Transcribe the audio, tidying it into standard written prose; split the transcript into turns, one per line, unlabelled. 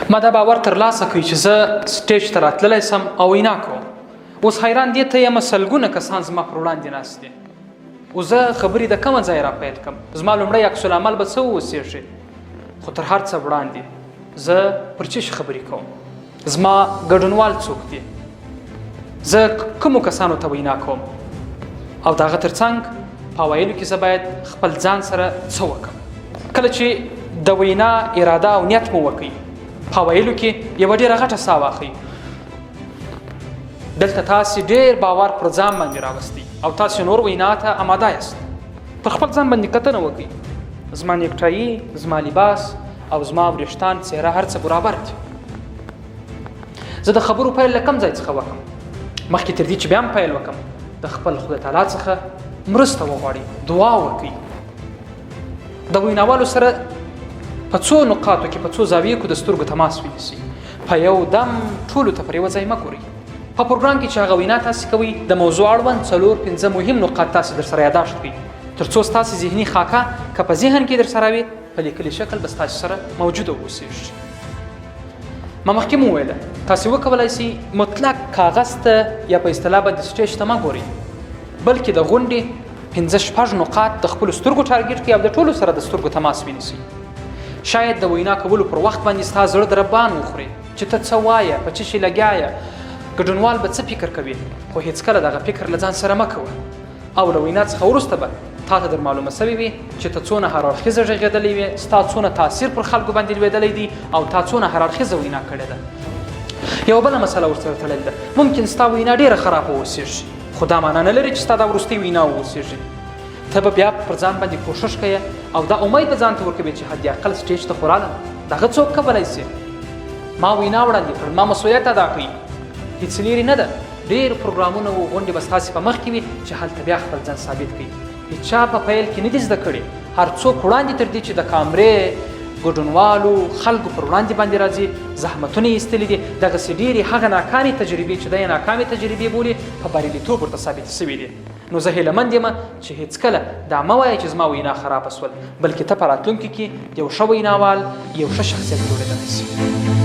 ما دا باور ترلاسه کوي چې زه سټیج ته راتللی سم او وینا کوم. اوس حیران دې ته یم سلګونه کسان زما پر وړاندې ناست دي. او زه خبرې د کومه ځای راپیل کړم. زما لومړی عکس العمل به څه واوسېږي، خو تر هر څه وړاندې زه پر چی خبرې کوم، زما ګډونوال څوک دي، زه کومو کسانو ته وینا کوم، او د هغه ترڅنګ په ویلو کې زه باید خپل ځان سره څه وکړم. کله چې د وینا اراده او نیت مو وکړئ، په ویلو کې یوه ډېره غټه ساه واخلئ. دلته تاسې ډېر باور پر ځان باندې راوستی او تاسې نور وینا ته اماده یاست. پر خپل ځان باندې کتنه وکړئ. زما نیکټایي، زما لباس او زما وریښتان، څهره، هر څه برابر دي. زه د خبرو پیل له کوم ځای څخه وکړم؟ مخکې تر دې چې بیا هم پیل وکړم، د خپل خدای تعالی څخه مرسته وغواړئ، دعا وکړئ. د ویناوالو سره په څو نقاطو کې، په څو زاویو کې د سترګو تماس ونیسئ. په یو دم ټولو ته پر یوه ځای مه ګورئ. په پروګرام کې چې هغه وینا تاسې کوئ، د موضوع اړوند 4-5 مهم نقاط تاسې در سره یاداشت کړئ، تر څو ستاسې ذهني خاکه که په ذهن کې در سره وي، په لیکلي شکل به ستاسې سره موجوده واوسېږي. ما مخکې مو وویله تاسې وکولی سئ مطلق کاغذ ته یا په اصطلاح باندې سټیج ته مه ګورئ، بلکې د غونډې 5-6 نقاط د خپلو سترګو ټارګېټ کړئ او د ټولو سره د سترګو تماس ونیسئ. شاید د وینا کولو پر وخت باندې ستا زړه د ربان وخوري چې ته څه وایه، په څه شي لګیا یې، ګډونوال به څه فکر کوي، خو هېڅکله دغه فکر له ځان سره مه کوه. او له وینا څخه وروسته به تا ته در معلومه سوې وي چې ته څونه هر اړخیزه غږېدلی وې، ستا څونه تاثیر پر خلکو باندې لوېدلی دی او تا څونه هر اړخیزه وینا کړې ده. یوه بله مسله ورسره تړلې ده، ممکن ستا وینا ډېره خرابه واوسېږي، خو دا معنا نه لري چې ستا دا وروستۍ وینا واوسېږي. ته به بیا پر ځان باندې کوښښ کوې او دا امید به ځان ته ورکوې چې حد اقل سټیج ته خو رالم، دغه څوک کولی شي. ما وینا وړاندې کړل، ما مسؤلیت ادا کړئ، هېڅ لرې نه ده. ډېر پروګرامونه و غونډې به ستاسې په مخ کې وي چې هلته بیا خپل ځان ثابت کړئ. هېچا په پیل کې نه دي زده کړي، هر څوک وړاندې تر دې چې د کامرې، ګډونوالو، خلکو پر وړاندې باندې راځي، زحمتونه یې ایستلي دي. دغسې ډېرې هغه ناکامې تجربې چې دی یې ناکامې تجربې بولي، په بریالیتوب ورته ثابتې سوي دي. نو زه هیلهمند یم چې هېڅکله دا مه وایه چې زما وینا خرابه سول، بلکې ته په راتلونکي کې یو ښه ویناوال، یو ښه شخصیت جوړېدلی شي.